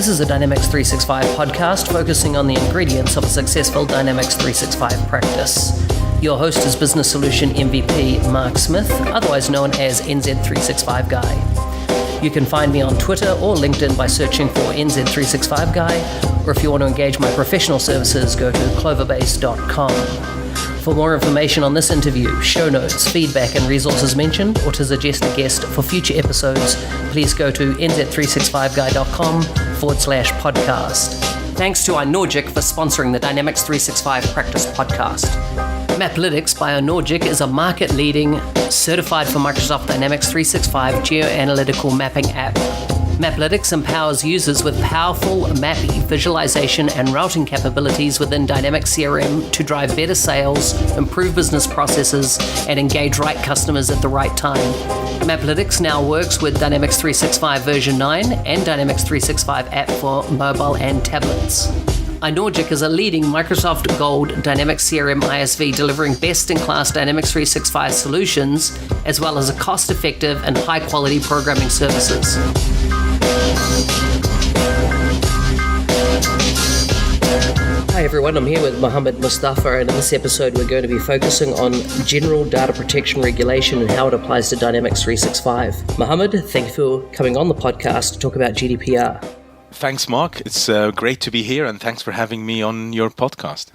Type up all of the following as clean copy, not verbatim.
This is a Dynamics 365 podcast focusing on the ingredients of a successful Dynamics 365 practice. Your host is Business Solution MVP Mark Smith, otherwise known as NZ365 Guy. You can find me on Twitter or LinkedIn by searching for NZ365 Guy, or if you want to engage my professional services, go to cloverbase.com. For more information on this interview, show notes, feedback and resources mentioned, or to suggest a guest for future episodes, please go to nz365guy.com/podcast. Thanks to iNorgic for sponsoring the Dynamics 365 Practice Podcast. Maplytics by iNorgic is a market-leading, certified for Microsoft Dynamics 365 geoanalytical mapping app. Maplytics empowers users with powerful mapping, visualization, and routing capabilities within Dynamics CRM to drive better sales, improve business processes, and engage right customers at the right time. Maplytics now works with Dynamics 365 version 9 and Dynamics 365 app for mobile and tablets. iNorgic is a leading Microsoft Gold Dynamics CRM ISV delivering best-in-class Dynamics 365 solutions, as well as a cost-effective and high-quality programming services. Hi everyone, I'm here with Mohamed Mostafa, and in this episode we're going to be focusing on general data protection regulation and how it applies to Dynamics 365. Mohamed, thank you for coming on the podcast to talk about GDPR. Thanks, Mark. It's great to be here, and thanks for having me on your podcast.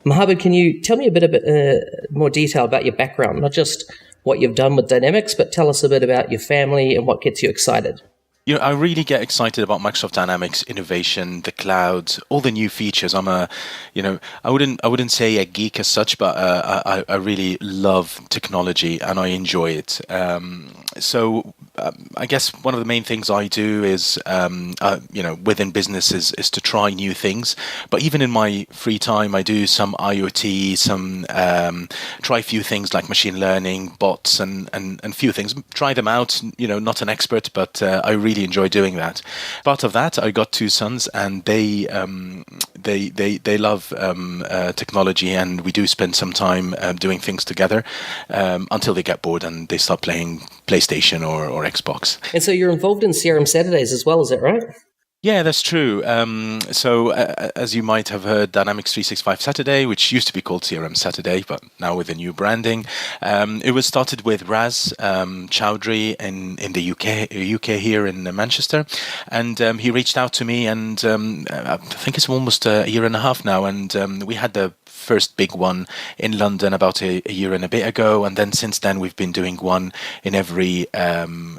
Mohamed, can you tell me a bit more detail about your background, not just what you've done with Dynamics, but tell us a bit about your family and what gets you excited? You know, I really get excited about Microsoft Dynamics innovation, the cloud, all the new features. I wouldn't say a geek as such, but I really love technology and I enjoy it. I guess one of the main things I do is, within business is to try new things. But even in my free time, I do some IoT, try a few things like machine learning, bots, and few things. Try them out. Not an expert, but I really enjoy doing that. Part of that, I got two sons, and they love technology, and we do spend some time doing things together until they get bored and they start playing PlayStation or Xbox. And so you're involved in CRM Saturdays as well, is that right? Yeah, that's true. As you might have heard, Dynamics 365 Saturday, which used to be called CRM Saturday, but now with a new branding, it was started with Raz Chowdhury in the UK here in Manchester, and he reached out to me, and I think it's almost a year and a half now, and we had the first big one in London about a year and a bit ago, and then since then we've been doing one in every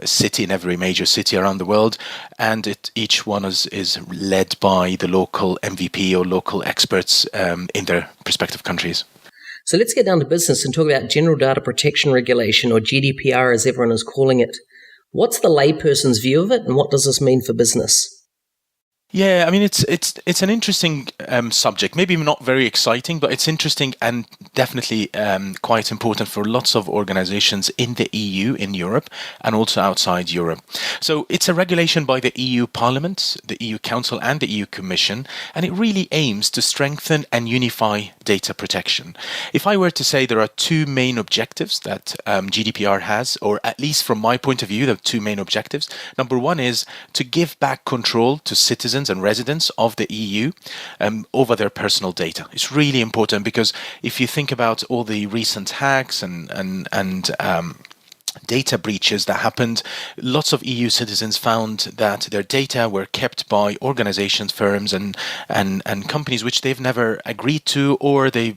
city, in every major city around the world, and each one is led by the local MVP or local experts in their respective countries. So let's get down to business and talk about General Data Protection Regulation, or GDPR as everyone is calling it. What's the layperson's view of it, and what does this mean for business? Yeah, I mean, it's an interesting subject. Maybe not very exciting, but it's interesting and definitely quite important for lots of organizations in the EU, in Europe, and also outside Europe. So it's a regulation by the EU Parliament, the EU Council, and the EU Commission, and it really aims to strengthen and unify data protection. If I were to say there are two main objectives that GDPR has, or at least from my point of view, the two main objectives. Number one is to give back control to citizens and residents of the EU over their personal data. It's really important because if you think about all the recent hacks and data breaches that happened, lots of EU citizens found that their data were kept by organizations, firms, and companies which they've never agreed to, or they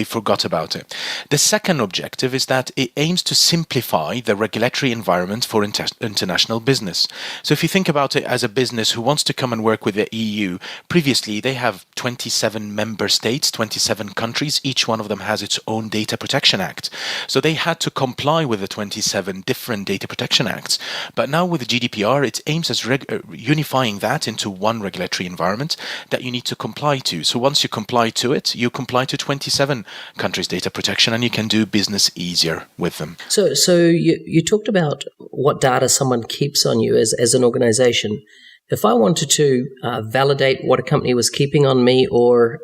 forgot about it. The second objective is that it aims to simplify the regulatory environment for international business. So if you think about it as a business who wants to come and work with the EU, previously they have 27 member states, 27 countries. Each one of them has its own data protection act. So they had to comply with the 27 different data protection acts. But now with the GDPR, it aims at unifying that into one regulatory environment that you need to comply to. So once you comply to it, you comply to 27 countries' data protection, and you can do business easier with them. So you talked about what data someone keeps on you as an organization. If I wanted to validate what a company was keeping on me, or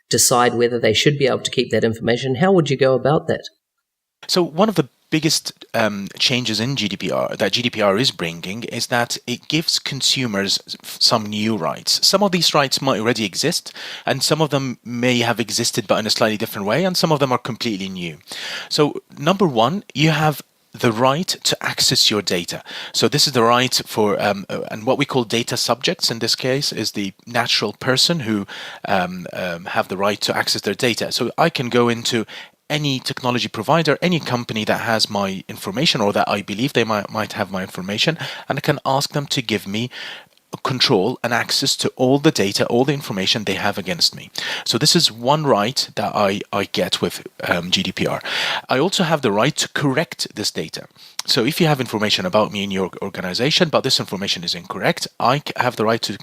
decide whether they should be able to keep that information, how would you go about that? So one of the biggest changes in GDPR is bringing is that it gives consumers some new rights. Some of these rights might already exist, and some of them may have existed but in a slightly different way, and some of them are completely new. So number one, you have the right to access your data. So this is the right for, and what we call data subjects in this case is the natural person who have the right to access their data. So I can go into any technology provider, any company that has my information or that I believe they might have my information, and I can ask them to give me control and access to all the data, all the information they have against me. So this is one right that I get with GDPR. I also have the right to correct this data. So if you have information about me in your organization, but this information is incorrect, I have the right to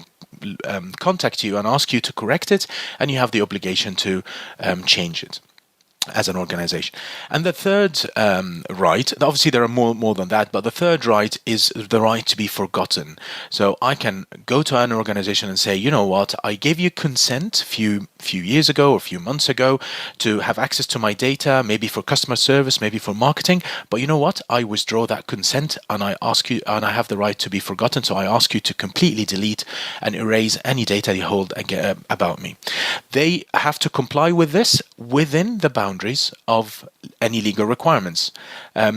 contact you and ask you to correct it, and you have the obligation to change it as an organization. And the third right, obviously there are more than that, but the third right is the right to be forgotten. So I can go to an organization and say, you know what, I gave you consent a few years ago or a few months ago to have access to my data, maybe for customer service, maybe for marketing, but you know what, I withdraw that consent and I ask you, and I have the right to be forgotten, so I ask you to completely delete and erase any data you hold about me. They have to comply with this within the boundaries of any legal requirements,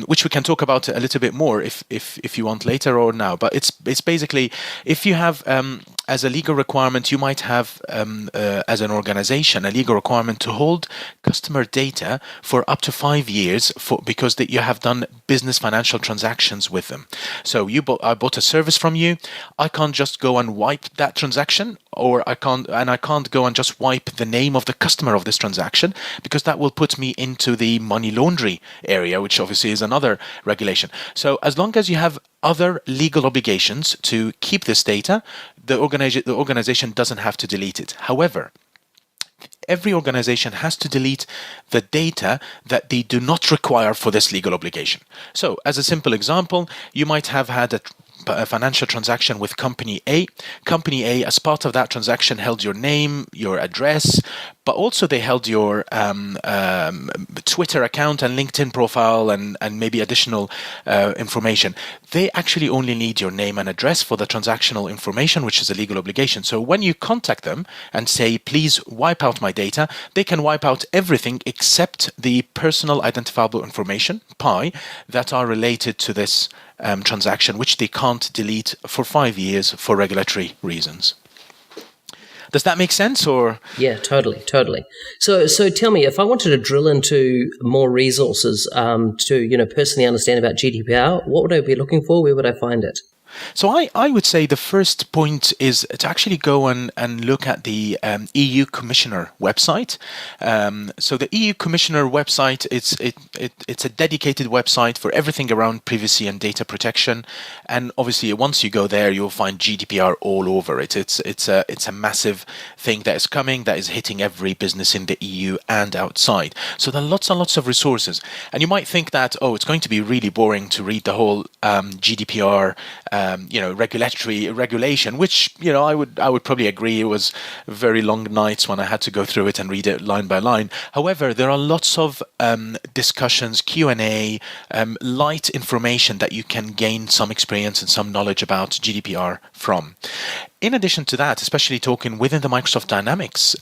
which we can talk about a little bit more if you want later or now. But it's basically, if you have as a legal requirement, you might have as an organization a legal requirement to hold customer data for up to 5 years because you have done business financial transactions with them. So I bought a service from you. I can't just go and wipe that transaction, or I can't go and just wipe the name of the customer of this transaction, because that will put me into the money laundry area, which obviously is another regulation. So as long as you have other legal obligations to keep this data, the organization doesn't have to delete it. However, every organization has to delete the data that they do not require for this legal obligation. So as a simple example, you might have had a financial transaction with company A. Company A, as part of that transaction, held your name, your address, but also they held your Twitter account and LinkedIn profile and maybe additional information. They actually only need your name and address for the transactional information, which is a legal obligation. So when you contact them and say, please wipe out my data, they can wipe out everything except the personal identifiable information, PI, that are related to this transaction, which they can't delete for 5 years for regulatory reasons. Does that make sense? Or yeah, totally. So tell me, if I wanted to drill into more resources to personally understand about GDPR, what would I be looking for? Where would I find it? So I would say the first point is to actually go and look at the EU Commissioner website. So the EU Commissioner website, it's a dedicated website for everything around privacy and data protection. And obviously, once you go there, you'll find GDPR all over it. It's a massive thing that is coming, that is hitting every business in the EU and outside. So there are lots and lots of resources. And you might think that, it's going to be really boring to read the whole GDPR regulatory regulation, which I would probably agree. It was very long nights when I had to go through it and read it line by line. However, there are lots of discussions, Q&A, light information that you can gain some experience and some knowledge about GDPR from. In addition to that, especially talking within the Microsoft Dynamics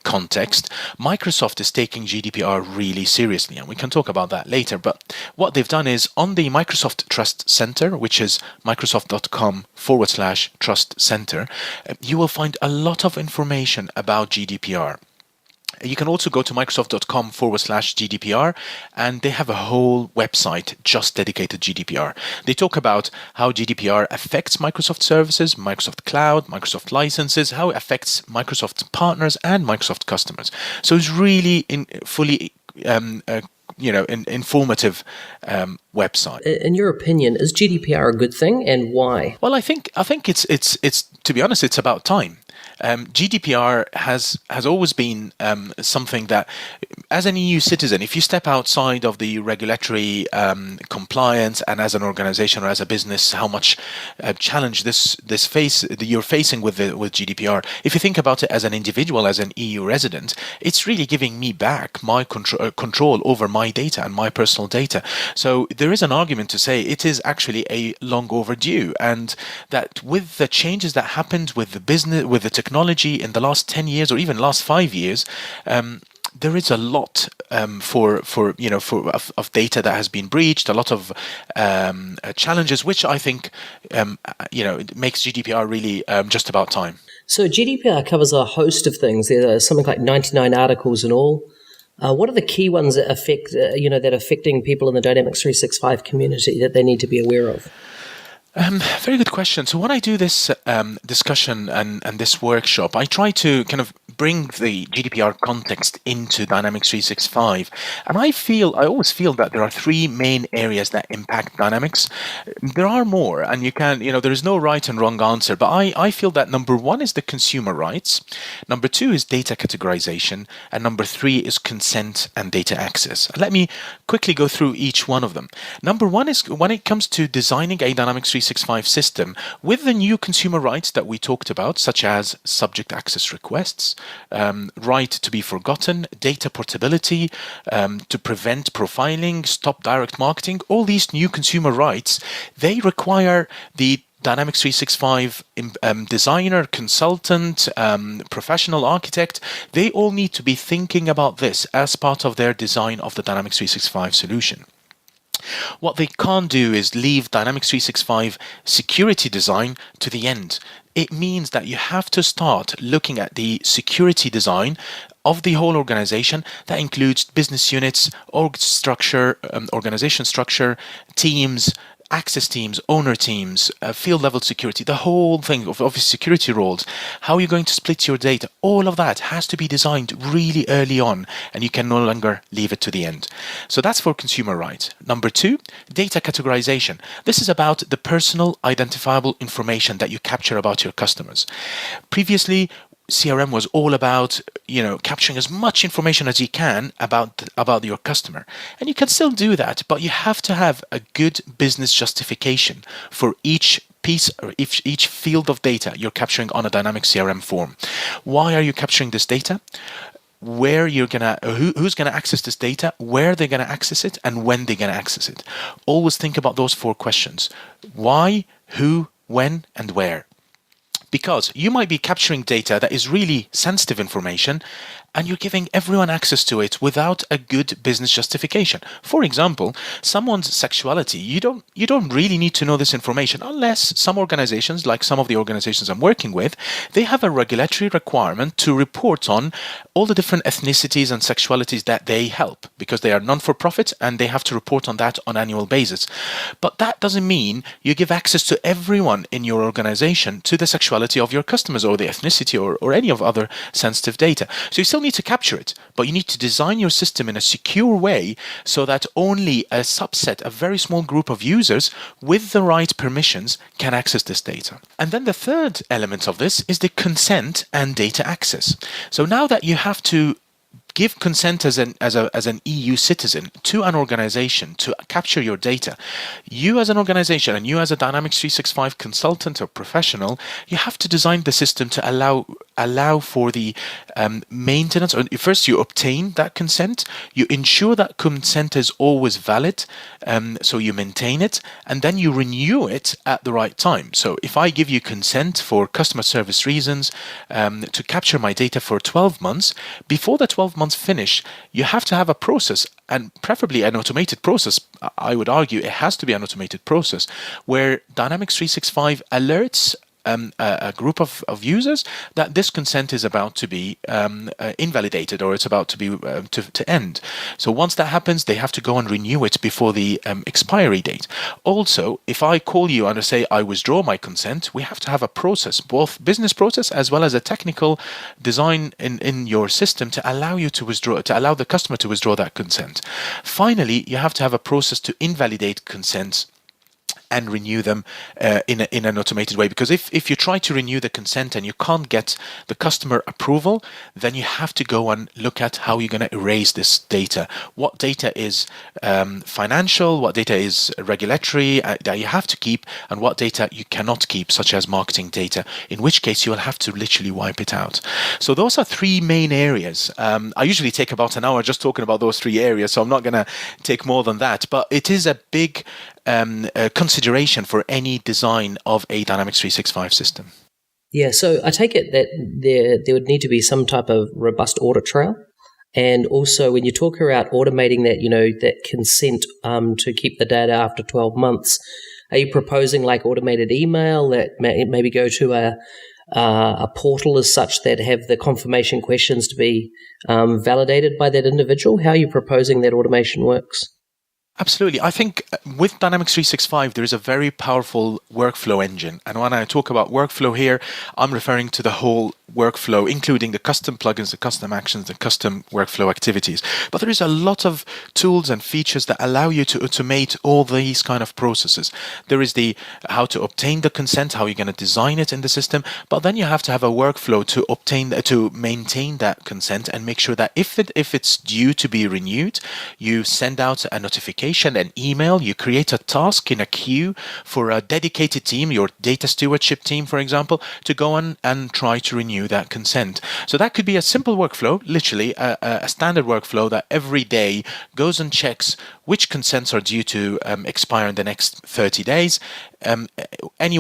context, Microsoft is taking GDPR really seriously, and we can talk about that later. But what they've done is on the Microsoft Trust Center, which is microsoft.com/Trust Center, you will find a lot of information about GDPR. You can also go to microsoft.com/GDPR, and they have a whole website just dedicated to GDPR. They talk about how GDPR affects Microsoft services, Microsoft Cloud, Microsoft licenses, how it affects Microsoft partners and Microsoft customers. So it's really fully informative website. In your opinion, is GDPR a good thing, and why? Well, I think it's to be honest, it's about time. GDPR has always been something that, as an EU citizen, if you step outside of the regulatory compliance, and as an organization or as a business, how much challenge you're facing with GDPR. If you think about it as an individual, as an EU resident, it's really giving me back my control over my data and my personal data. So there is an argument to say it is actually a long overdue, and that with the changes that happened with the business, with the technology in the last 10 years or even last 5 years, there is a lot of data that has been breached, a lot of challenges, which I think it makes GDPR really just about time. So GDPR covers a host of things. There are something like 99 articles in all. What are the key ones that affect that are affecting people in the Dynamics 365 community that they need to be aware of? Very good question. So when I do this discussion and this workshop, I try to kind of bring the GDPR context into Dynamics 365. And I always feel that there are three main areas that impact Dynamics. There are more, and there is no right and wrong answer, but I feel that number one is the consumer rights, number two is data categorization, and number three is consent and data access. Let me quickly go through each one of them. Number one is when it comes to designing a Dynamics 365 system with the new consumer rights that we talked about, such as subject access requests, right to be forgotten, data portability, to prevent profiling, stop direct marketing, all these new consumer rights, they require the Dynamics 365 designer, consultant, professional architect, they all need to be thinking about this as part of their design of the Dynamics 365 solution. What they can't do is leave Dynamics 365 security design to the end. It means that you have to start looking at the security design of the whole organization. That includes business units, organization structure, teams, access teams, owner teams, field level security, the whole thing of office security roles, how you're going to split your data, all of that has to be designed really early on, and you can no longer leave it to the end. So that's for consumer rights. Number two, data categorization. This is about the personal identifiable information that you capture about your customers. Previously, CRM was all about, capturing as much information as you can about your customer. And you can still do that, but you have to have a good business justification for each piece or each field of data you're capturing on a dynamic CRM form. Why are you capturing this data? Where who's gonna access this data, where they're gonna access it, and when they're gonna access it. Always think about those four questions. Why, who, when, and where. Because you might be capturing data that is really sensitive information, and you're giving everyone access to it without a good business justification. For example, someone's sexuality, you don't really need to know this information unless some organizations, like some of the organizations I'm working with, they have a regulatory requirement to report on all the different ethnicities and sexualities that they help, because they are non-for-profit and they have to report on that on an annual basis. But that doesn't mean you give access to everyone in your organization to the sexuality of your customers or the ethnicity or any of other sensitive data. So you still need to capture it, but you need to design your system in a secure way so that only a subset, a very small group of users with the right permissions can access this data. And then the third element of this is the consent and data access. So now that you have to give consent as an EU citizen to an organization to capture your data, you as an organization and you as a Dynamics 365 consultant or professional, you have to design the system to allow for the maintenance. Or first, you obtain that consent, you ensure that consent is always valid, so you maintain it, and then you renew it at the right time. So if I give you consent for customer service reasons to capture my data for 12 months, before the 12 months finish, you have to have a process, and preferably an automated process. I would argue it has to be an automated process where Dynamics 365 alerts a group of users that this consent is about to be invalidated, or it's about to be to end. So once that happens, they have to go and renew it before the expiry date. Also, if I call you and I say I withdraw my consent, we have to have a process, both business process as well as a technical design in your system to allow you to withdraw, to allow the customer to withdraw that consent. Finally, you have to have a process to invalidate consents and renew them in an automated way. Because if you try to renew the consent and you can't get the customer approval, then you have to go and look at how you're going to erase this data. What data is financial, what data is regulatory that you have to keep, and what data you cannot keep, such as marketing data, in which case you will have to literally wipe it out. So those are three main areas. I usually take about an hour just talking about those three areas, so I'm not going to take more than that. But it is a big consideration for any design of a Dynamics 365 system. Yeah, so I take it that there would need to be some type of robust audit trail. And also when you talk about automating that, that consent to keep the data after 12 months, are you proposing like automated email that maybe go to a portal as such that have the confirmation questions to be validated by that individual? How are you proposing that automation works? Absolutely. I think with Dynamics 365, there is a very powerful workflow engine. And when I talk about workflow here, I'm referring to the whole workflow, including the custom plugins, the custom actions, the custom workflow activities. But there is a lot of tools and features that allow you to automate all these kind of processes. There is the how to obtain the consent, how you're going to design it in the system. But then you have to have a workflow to maintain that consent and make sure that if it's due to be renewed, you send out a notification, an email, you create a task in a queue for a dedicated team, your data stewardship team, for example, to go on and try to renew that consent. So that could be a simple workflow, literally a standard workflow that every day goes and checks which consents are due to expire in the next 30 days. Any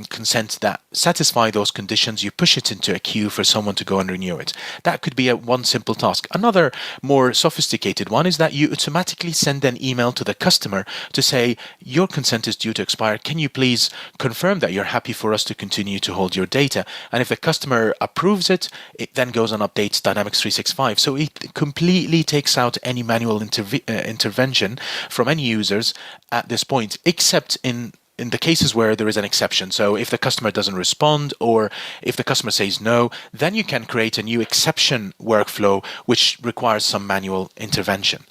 consent that satisfy those conditions, you push it into a queue for someone to go and renew it. That could be one simple task. Another more sophisticated one is that you automatically send an email to the customer to say, your consent is due to expire. Can you please confirm that you're happy for us to continue to hold your data? And if the customer approves it, it then goes and updates Dynamics 365. So it completely takes out any manual intervention from any users at this point, except in the cases where there is an exception. So if the customer doesn't respond, or if the customer says no, then you can create a new exception workflow which requires some manual intervention.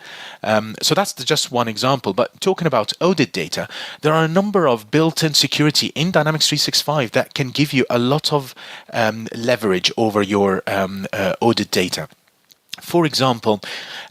So that's just one example. But talking about audit data, there are a number of built-in security in Dynamics 365 that can give you a lot of leverage over your audit data. For example,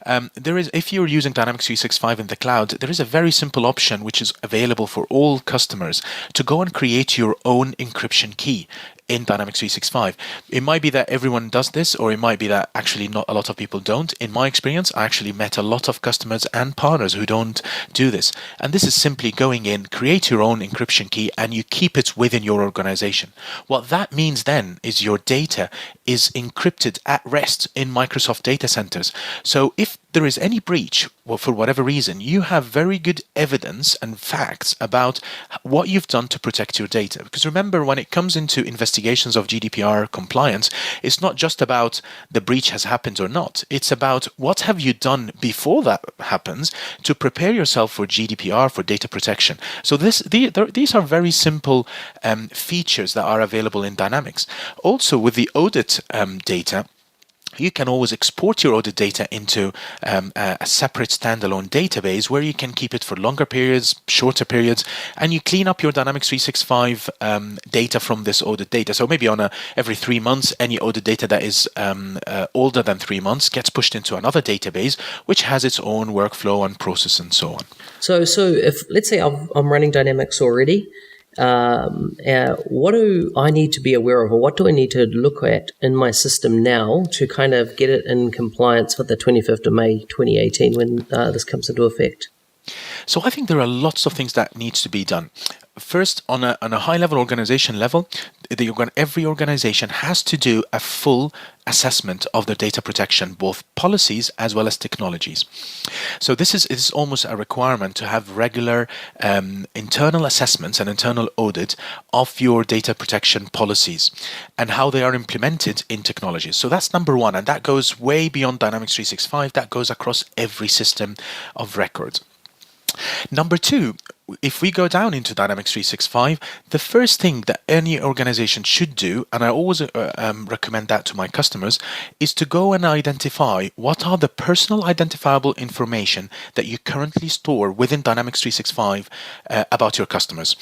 if you're using Dynamics 365 in the cloud, there is a very simple option which is available for all customers to go and create your own encryption key in Dynamics 365. It might be that everyone does this, or it might be that actually not a lot of people don't. In my experience, I actually met a lot of customers and partners who don't do this. And this is simply going in, create your own encryption key, and you keep it within your organization. What that means then is your data is encrypted at rest in Microsoft data centers. So if there is any breach, well, for whatever reason, you have very good evidence and facts about what you've done to protect your data. Because remember, when it comes into investigations of GDPR compliance, it's not just about the breach has happened or not. It's about what have you done before that happens to prepare yourself for GDPR, for data protection. So these are very simple features that are available in Dynamics. Also, with the audit data, you can always export your audit data into a separate standalone database where you can keep it for longer periods, shorter periods, and you clean up your Dynamics 365 data from this audit data. So maybe on every 3 months, any audit data that is older than 3 months gets pushed into another database, which has its own workflow and process and so on. So if, let's say I'm running Dynamics already, what do I need to be aware of, or what do I need to look at in my system now to kind of get it in compliance with the 25th of May 2018 when this comes into effect? So I think there are lots of things that needs to be done. First, on a high-level organization level, every organization has to do a full assessment of their data protection, both policies as well as technologies. So this is almost a requirement to have regular internal assessments and internal audit of your data protection policies and how they are implemented in technologies. So that's number one, and that goes way beyond Dynamics 365. That goes across every system of record. Number two, if we go down into Dynamics 365, the first thing that any organization should do, and I always recommend that to my customers, is to go and identify what are the personal identifiable information that you currently store within Dynamics 365 about your customers.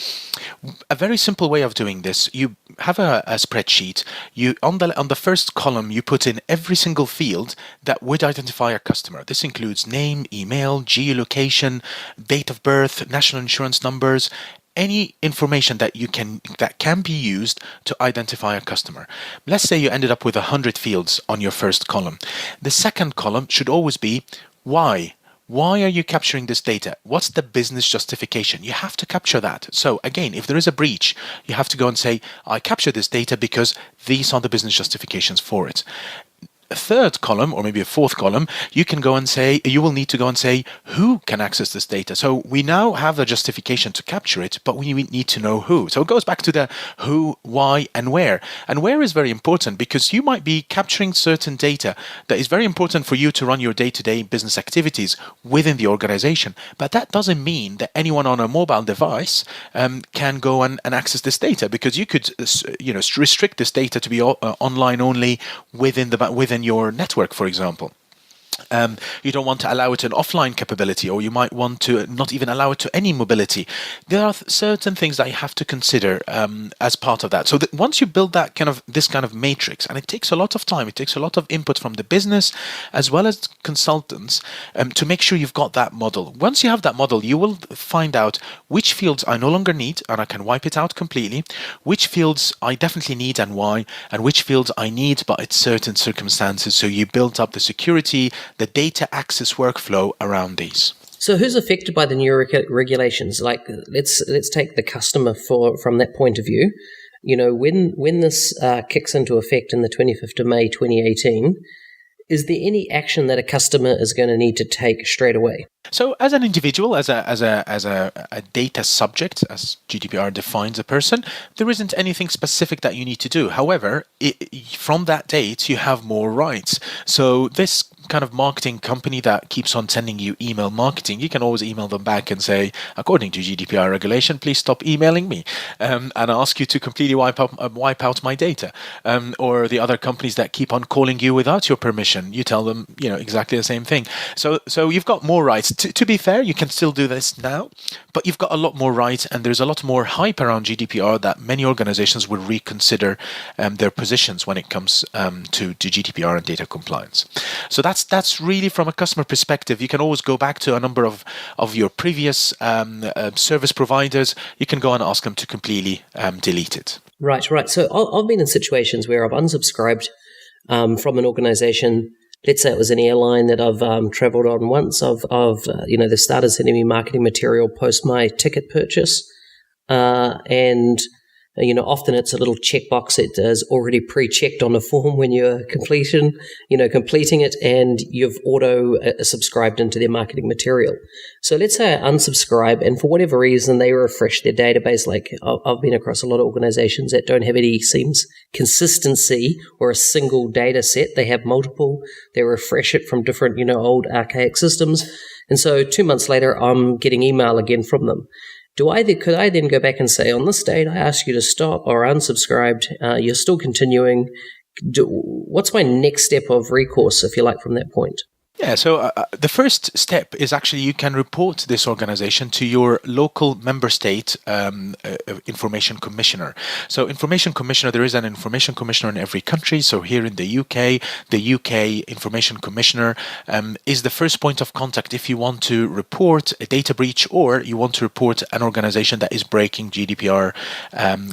A very simple way of doing this, you have a spreadsheet. You on the first column, you put in every single field that would identify a customer. This includes name, email, geolocation, date of birth, national insurance numbers, any information that can be used to identify a customer. Let's say you ended up with 100 fields on your first column. The second column should always be why. Why are you capturing this data? What's the business justification? You have to capture that. So again, if there is a breach, you have to go and say, I capture this data because these are the business justifications for it. A third column, or maybe a fourth column, you will need to go and say who can access this data. So we now have the justification to capture it, but we need to know who. So it goes back to the who, why, and where. And where is very important because you might be capturing certain data that is very important for you to run your day-to-day business activities within the organization. But that doesn't mean that anyone on a mobile device can go and access this data, because you could restrict this data to be online only within your network, for example. You don't want to allow it an offline capability, or you might want to not even allow it to any mobility. There are certain things that you have to consider as part of that. So that once you build this kind of matrix, and it takes a lot of time, it takes a lot of input from the business as well as consultants to make sure you've got that model. Once you have that model, you will find out which fields I no longer need and I can wipe it out completely, which fields I definitely need and why, and which fields I need but it's certain circumstances. So you build up the security, the data access workflow around these. So who's affected by the new regulations? Like, let's take the customer from that point of view. You know, when this kicks into effect in the 25th of May 2018, is there any action that a customer is going to need to take straight away? So as an individual, as a data subject, as GDPR defines a person, there isn't anything specific that you need to do. However, from that date, you have more rights. So this kind of marketing company that keeps on sending you email marketing, you can always email them back and say, according to GDPR regulation, please stop emailing me, and ask you to completely wipe out my data. Or the other companies that keep on calling you without your permission, you tell them, exactly the same thing. So you've got more rights. To be fair, you can still do this now, but you've got a lot more rights, and there's a lot more hype around GDPR that many organizations will reconsider their positions when it comes to GDPR and data compliance. So that's really from a customer perspective. You can always go back to a number of your previous service providers. You can go and ask them to completely delete it. Right. So I've been in situations where I've unsubscribed from an organization. Let's say it was an airline that I've traveled on once. They started sending me marketing material post my ticket purchase, and often it's a little checkbox that is already pre-checked on the form when you're completing it, and you've auto subscribed into their marketing material. So let's say I unsubscribe, and for whatever reason they refresh their database. Like I've been across a lot of organizations that don't have any consistency or a single data set. They have multiple. They refresh it from different old archaic systems, and so 2 months later I'm getting email again from them. Could I then go back and say, on this date, I asked you to stop or unsubscribed, you're still continuing? What's my next step of recourse, if you like, from that point? Yeah, so the first step is actually you can report this organization to your local member state information commissioner. So information commissioner, there is an information commissioner in every country. So here in the UK information commissioner is the first point of contact if you want to report a data breach or you want to report an organization that is breaking GDPR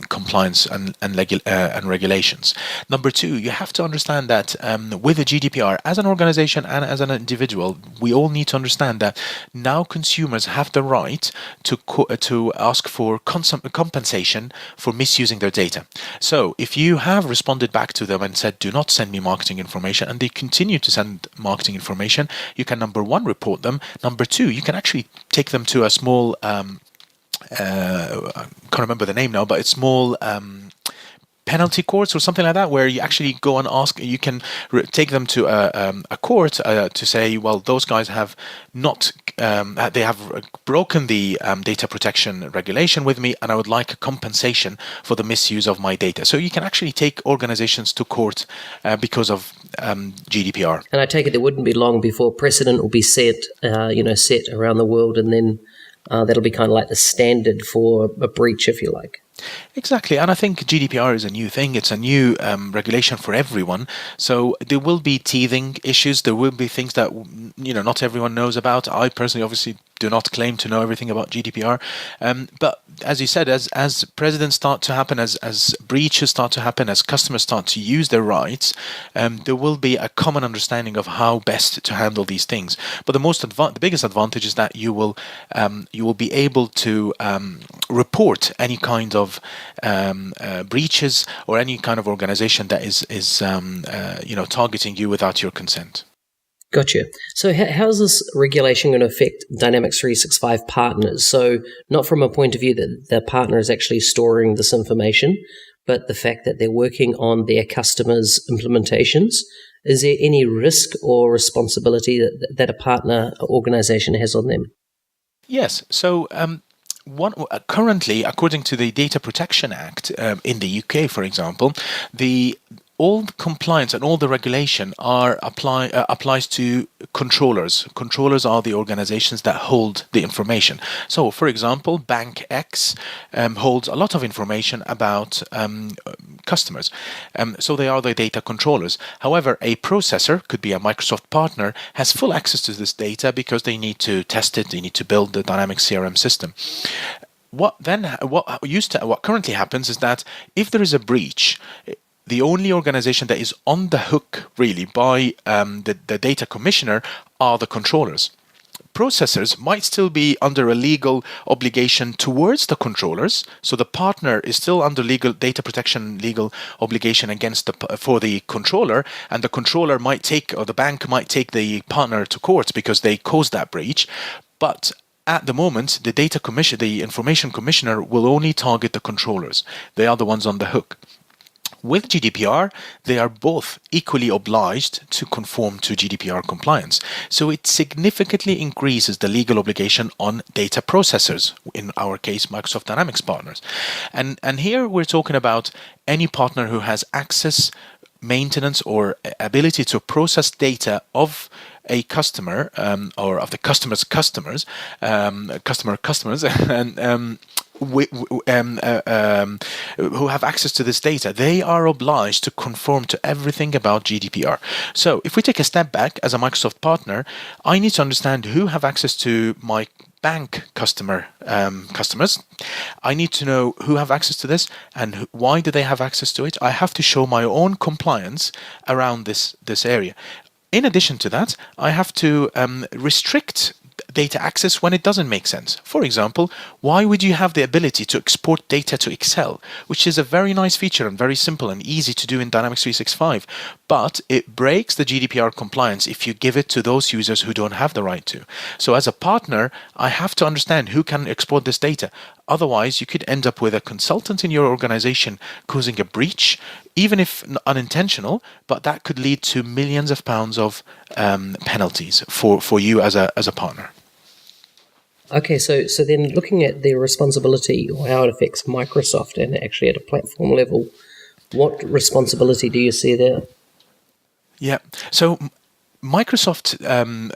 compliance and regulations. Number two, you have to understand that with the GDPR, as an organization and as an an individual, we all need to understand that now consumers have the right to ask for compensation for misusing their data. So if you have responded back to them and said, do not send me marketing information, and they continue to send marketing information, you can, number one, report them. Number two, you can actually take them to a small, I can't remember the name now, but it's small penalty courts or something like that, where you actually go and ask, you can take them to a court to say, well, those guys have not, they have broken the data protection regulation with me, and I would like a compensation for the misuse of my data. So you can actually take organizations to court because of GDPR. And I take it there wouldn't be long before precedent will be set around the world, and then that'll be kind of like the standard for a breach, if you like. Exactly, and I think GDPR is a new thing. It's a new regulation for everyone. So there will be teething issues. There will be things that not everyone knows about. I personally, obviously, do not claim to know everything about GDPR. But as you said, as precedents start to happen, as breaches start to happen, as customers start to use their rights, there will be a common understanding of how best to handle these things. But the biggest advantage is that you will be able to report any kind of breaches or any kind of organization that is targeting you without your consent. Gotcha. So how's this regulation going to affect Dynamics 365 partners? So not from a point of view that the partner is actually storing this information, but the fact that they're working on their customers' implementations. Is there any risk or responsibility that a partner organization has on them? Yes. So currently, according to the Data Protection Act in the UK, for example, all the compliance and all the regulation applies to controllers. Controllers are the organizations that hold the information. So, for example, Bank X holds a lot of information about customers. So they are the data controllers. However, a processor, could be a Microsoft partner, has full access to this data because they need to test it, they need to build the Dynamics CRM system. What currently happens is that if there is a breach, the only organization that is on the hook, really, by the data commissioner are the controllers. Processors might still be under a legal obligation towards the controllers, so the partner is still under data protection legal obligation for the controller, and the controller or the bank might take the partner to court because they caused that breach. But at the moment, the information commissioner will only target the controllers. They are the ones on the hook. With GDPR, they are both equally obliged to conform to GDPR compliance. So it significantly increases the legal obligation on data processors, in our case, Microsoft Dynamics partners. And here we're talking about any partner who has access, maintenance, or ability to process data of a customer or of the customer's customers, and who have access to this data. They are obliged to conform to everything about GDPR. So if we take a step back, as a Microsoft partner, I need to understand who have access to my bank customers. I need to know who have access to this and why do they have access to it. I have to show my own compliance around this area. In addition to that, I have to restrict data access when it doesn't make sense. For example, why would you have the ability to export data to Excel, which is a very nice feature and very simple and easy to do in Dynamics 365, but it breaks the GDPR compliance if you give it to those users who don't have the right to. So as a partner, I have to understand who can export this data. Otherwise, you could end up with a consultant in your organization causing a breach, even if unintentional, but that could lead to millions of pounds of penalties for you as a partner. Okay, so then looking at the responsibility or how it affects Microsoft and actually at a platform level, what responsibility do you see there? Yeah, so Microsoft, and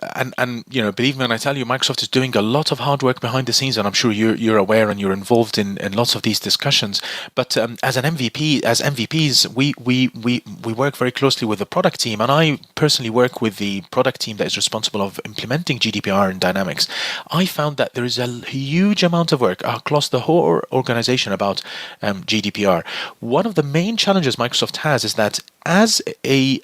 believe me when I tell you, Microsoft is doing a lot of hard work behind the scenes, and I'm sure you're aware and you're involved in lots of these discussions. But as MVPs, we work very closely with the product team, and I personally work with the product team that is responsible of implementing GDPR and Dynamics. I found that there is a huge amount of work across the whole organization about GDPR. One of the main challenges Microsoft has is that as a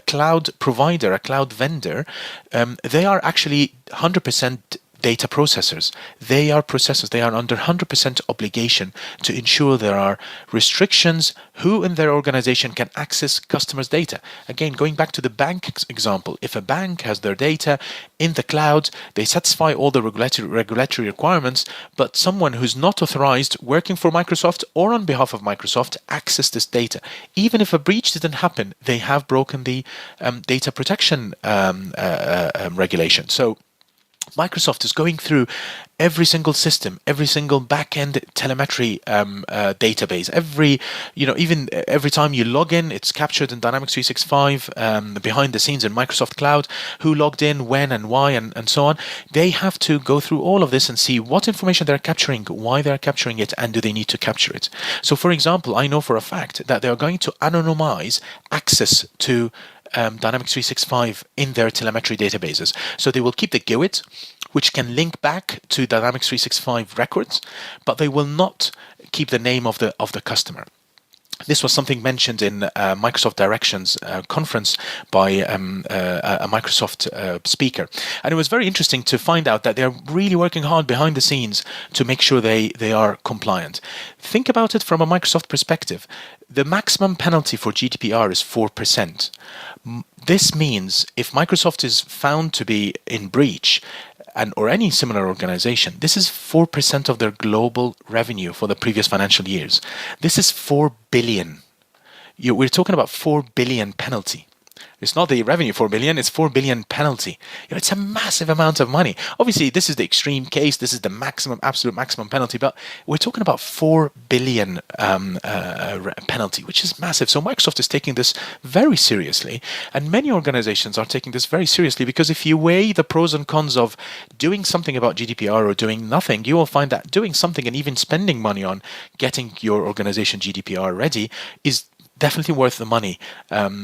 cloud provider, a cloud vendor, they are actually 100% data processors. They are processors. They are under 100% obligation to ensure there are restrictions who in their organization can access customers' data. Again, going back to the bank example, if a bank has their data in the cloud, they satisfy all the regulatory requirements, but someone who's not authorized working for Microsoft or on behalf of Microsoft access this data. Even if a breach didn't happen, they have broken the data protection regulation. So Microsoft is going through every single system, every single back-end telemetry database. Even every time you log in, it's captured in Dynamics 365 behind the scenes in Microsoft Cloud, who logged in, when and why, and so on. They have to go through all of this and see what information they're capturing, why they're capturing it, and do they need to capture it. So, for example, I know for a fact that they're going to anonymize access to Dynamics 365 in their telemetry databases. So they will keep the GUID, which can link back to Dynamics 365 records, but they will not keep the name of the customer. This was something mentioned in Microsoft Directions conference by a Microsoft speaker. And it was very interesting to find out that they're really working hard behind the scenes to make sure they are compliant. Think about it from a Microsoft perspective. The maximum penalty for GDPR is 4%. This means if Microsoft is found to be in breach, or any similar organization, this is 4% of their global revenue for the previous financial years. This is 4 billion. We're talking about 4 billion penalty. It's not the revenue 4 billion, it's 4 billion penalty. It's a massive amount of money. Obviously, this is the extreme case. This is the absolute maximum penalty. But we're talking about 4 billion penalty, which is massive. So Microsoft is taking this very seriously. And many organizations are taking this very seriously, because if you weigh the pros and cons of doing something about GDPR or doing nothing, you will find that doing something and even spending money on getting your organization GDPR ready is definitely worth the money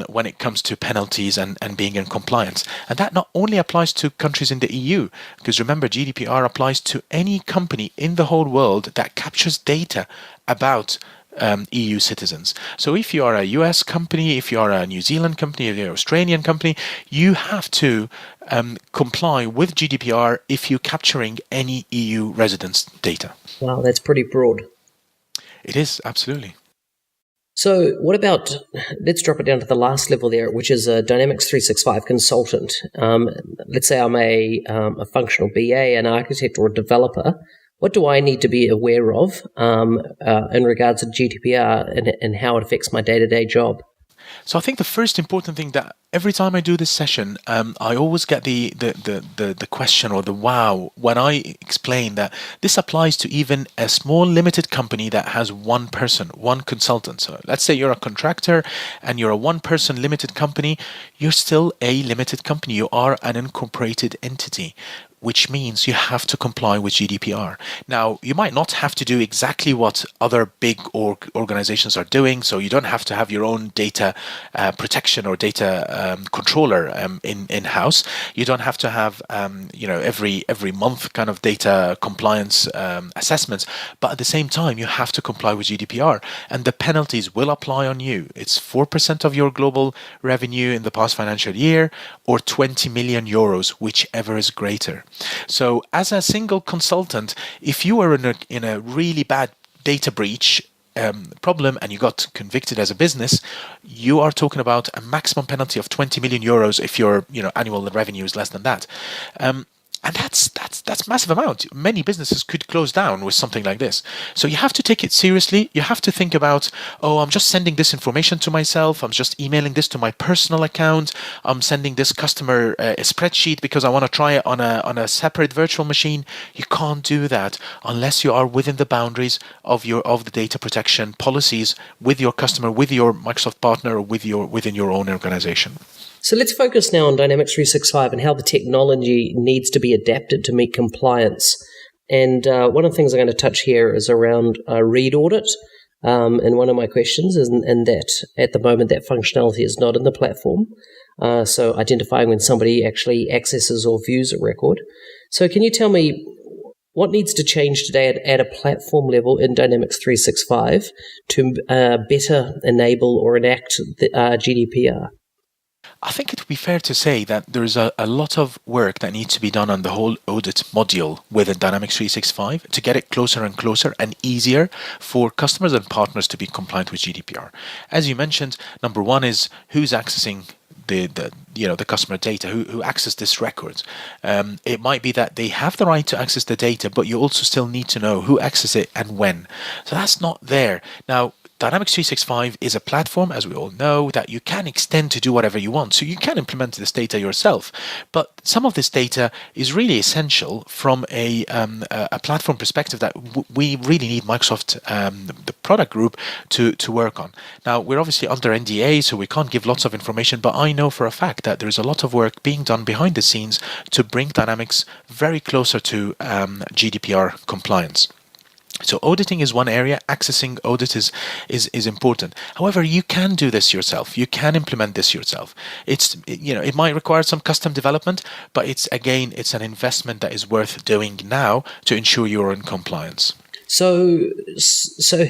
when it comes to penalties and being in compliance. And that not only applies to countries in the EU, because remember, GDPR applies to any company in the whole world that captures data about EU citizens. So if you are a US company, if you are a New Zealand company, if you're an Australian company, you have to comply with GDPR if you're capturing any EU residents' data. Wow, that's pretty broad. It is, absolutely. So what about, let's drop it down to the last level there, which is a Dynamics 365 consultant. Let's say I'm a functional BA, an architect, or a developer. What do I need to be aware of in regards to GDPR and how it affects my day-to-day job? So I think the first important thing that every time I do this session, I always get the question or the wow when I explain that this applies to even a small limited company that has one person, one consultant. So let's say you're a contractor and you're a one-person limited company. You're still a limited company. You are an incorporated entity, which means you have to comply with GDPR. Now, you might not have to do exactly what other big organizations are doing, so you don't have to have your own data protection or data controller in-house. You don't have to have every month kind of data compliance assessments, but at the same time, you have to comply with GDPR, and the penalties will apply on you. It's 4% of your global revenue in the past financial year, or 20 million euros, whichever is greater. So as a single consultant, if you are in a really bad data breach problem and you got convicted as a business, you are talking about a maximum penalty of 20 million euros if your annual revenue is less than that. And that's massive amount. Many businesses could close down with something like this. So you have to take it seriously. You have to think about, I'm just sending this information to myself. I'm just emailing this to my personal account. I'm sending this customer a spreadsheet because I want to try it on a separate virtual machine. You can't do that unless you are within the boundaries of the data protection policies with your customer, with your Microsoft partner, or within your own organization. So let's focus now on Dynamics 365 and how the technology needs to be adapted to meet compliance. And one of the things I'm going to touch here is around read audit. And one of my questions is and that at the moment that functionality is not in the platform. So identifying when somebody actually accesses or views a record. So can you tell me What needs to change today at a platform level in Dynamics 365 to better enable or enact the GDPR? I think it would be fair to say that there's a lot of work that needs to be done on the whole audit module within Dynamics 365 to get it closer and closer and easier for customers and partners to be compliant with GDPR. As you mentioned, number one is who's accessing the customer data, who access this record. It might be that they have the right to access the data, but you also still need to know who accesses it and when. So that's not there. Now, Dynamics 365 is a platform, as we all know, that you can extend to do whatever you want. So you can implement this data yourself. But some of this data is really essential from a platform perspective that we really need Microsoft, the product group, to work on. Now, we're obviously under NDA, so we can't give lots of information, but I know for a fact that there is a lot of work being done behind the scenes to bring Dynamics very closer to GDPR compliance. So auditing is one area. Accessing audit is important. However, you can do this yourself. You can implement this yourself. It might require some custom development, but it's an investment that is worth doing now to ensure you're in compliance. So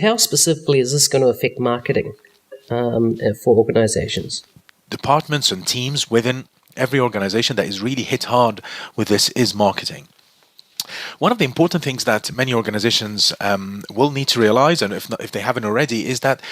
how specifically is this going to affect marketing for organizations? Departments and teams within every organization that is really hit hard with this is marketing. One of the important things that many organizations will need to realize, and if they haven't already, is that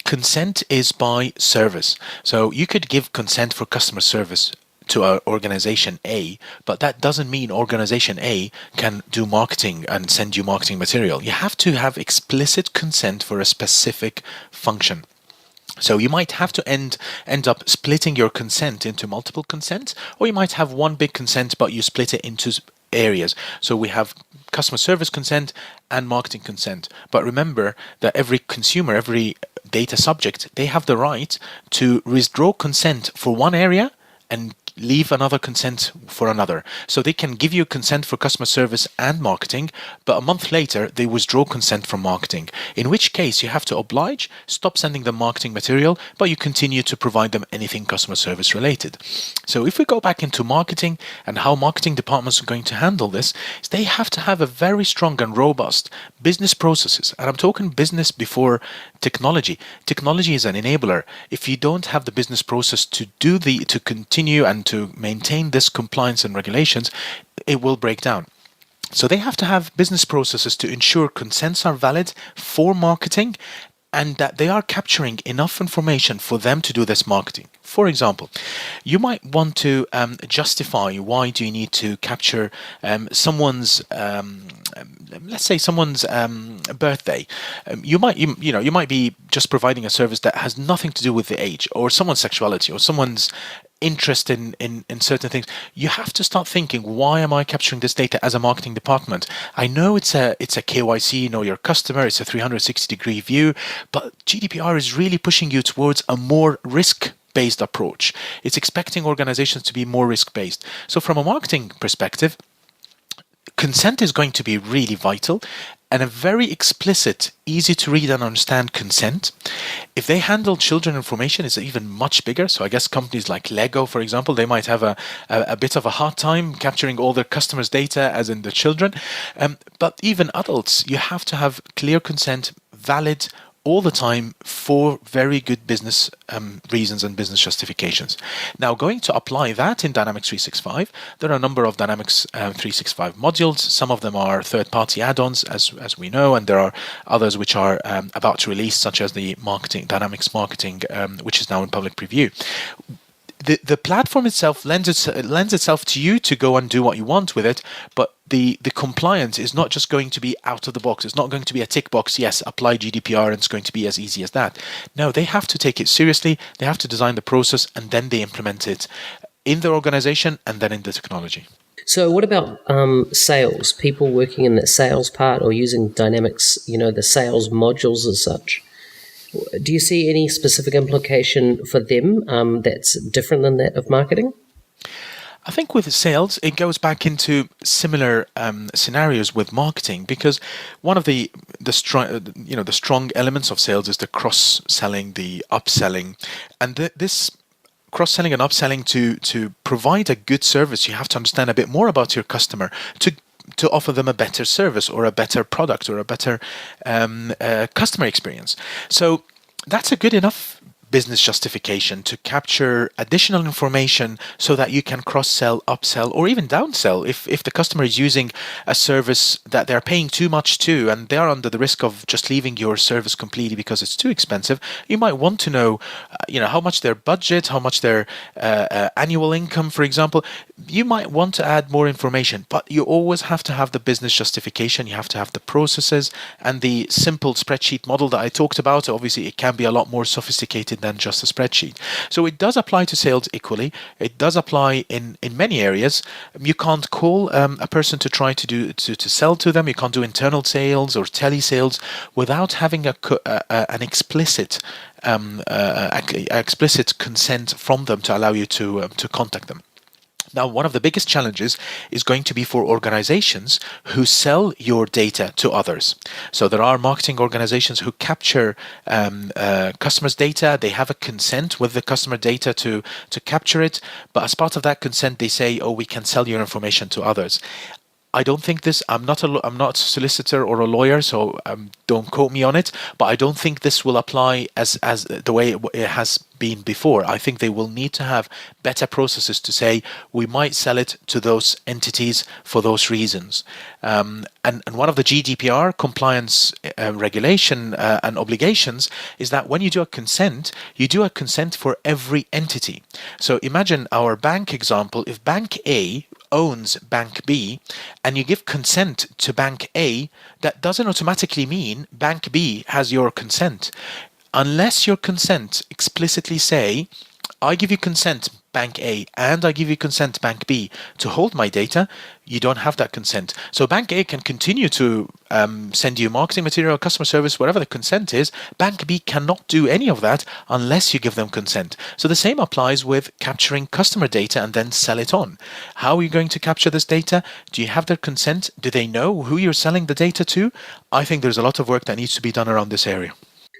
consent is by service. So you could give consent for customer service to our organization A, but that doesn't mean organization A can do marketing and send you marketing material. You have to have explicit consent for a specific function. So you might have to end up splitting your consent into multiple consents, or you might have one big consent, but you split it into areas. So we have customer service consent and marketing consent. But remember that every consumer, every data subject, they have the right to withdraw consent for one area and leave another consent for another. So they can give you consent for customer service and marketing, but a month later they withdraw consent from marketing, in which case you have to oblige, stop sending them marketing material, but you continue to provide them anything customer service related. So if we go back into marketing and how marketing departments are going to handle this, is they have to have a very strong and robust business processes. And I'm talking business before technology. Technology is an enabler. If you don't have the business process to continue and to maintain this compliance and regulations, it will break down. So they have to have business processes to ensure consents are valid for marketing and that they are capturing enough information for them to do this marketing. For example, you might want to justify why do you need to capture someone's let's say someone's birthday. You might be just providing a service that has nothing to do with the age or someone's sexuality or someone's interest in certain things. You have to start thinking, why am I capturing this data as a marketing department? I know it's a KYC, know your customer, it's a 360-degree view, but GDPR is really pushing you towards a more risk-based approach. It's expecting organizations to be more risk-based. So from a marketing perspective, consent is going to be really vital, and a very explicit, easy to read and understand consent. If they handle children information, it's even much bigger. So I guess companies like Lego, for example, they might have a bit of a hard time capturing all their customers' data, as in the children. But even adults, you have to have clear consent, valid all the time for very good business reasons and business justifications. Now, going to apply that in Dynamics 365, there are a number of Dynamics 365 modules. Some of them are third-party add-ons, as we know, and there are others which are about to release, such as the Dynamics Marketing, which is now in public preview. The platform itself lends itself to you to go and do what you want with it, but the compliance is not just going to be out of the box. It's not going to be a tick box, yes, apply GDPR, and it's going to be as easy as that. No, they have to take it seriously. They have to design the process, and then they implement it in their organization and then in the technology. So what about sales, people working in the sales part or using Dynamics, the sales modules as such? Do you see any specific implication for them that's different than that of marketing? I think with sales, it goes back into similar scenarios with marketing, because one of the strong elements of sales is the cross-selling, the upselling, and this cross-selling and upselling to provide a good service. You have to understand a bit more about your customer to to offer them a better service or a better product or a better customer experience. So that's a good enough business justification to capture additional information so that you can cross-sell, upsell, or even downsell. If the customer is using a service that they're paying too much to and they are under the risk of just leaving your service completely because it's too expensive, you might want to know, how much their budget, how much their annual income, for example. You might want to add more information, but you always have to have the business justification. You have to have the processes and the simple spreadsheet model that I talked about. Obviously, it can be a lot more sophisticated than just a spreadsheet. So it does apply to sales equally. It does apply in many areas. You can't call a person to try to sell to them. You can't do internal sales or telesales without having an explicit consent from them to allow you to contact them. Now, one of the biggest challenges is going to be for organizations who sell your data to others. So there are marketing organizations who capture customers' data. They have a consent with the customer data to capture it. But as part of that consent, they say, oh, we can sell your information to others. I don't think this. I'm not a solicitor or a lawyer, so don't quote me on it. But I don't think this will apply as the way it has been before. I think they will need to have better processes to say we might sell it to those entities for those reasons. And one of the GDPR compliance regulation and obligations is that when you do a consent for every entity. So imagine our bank example. If Bank A owns Bank B and you give consent to Bank A, that doesn't automatically mean Bank B has your consent. Unless your consent explicitly say, I give you consent, Bank A, and I give you consent, Bank B, to hold my data, you don't have that consent. So Bank A can continue to send you marketing material, customer service, whatever the consent is. Bank B cannot do any of that unless you give them consent. So the same applies with capturing customer data and then sell it on. How are you going to capture this data? Do you have their consent? Do they know who you're selling the data to? I think there's a lot of work that needs to be done around this area.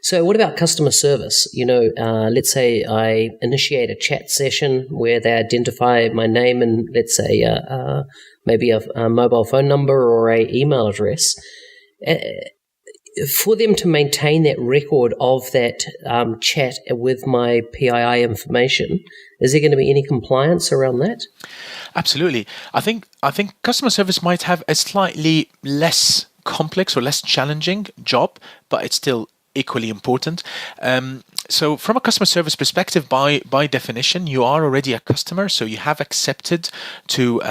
So what about customer service? Let's say I initiate a chat session where they identify my name and let's say maybe a mobile phone number or a email address. For them to maintain that record of that chat with my PII information, is there going to be any compliance around that? Absolutely. I think customer service might have a slightly less complex or less challenging job, but it's still equally important. So from a customer service perspective, by definition, you are already a customer. So you have accepted to,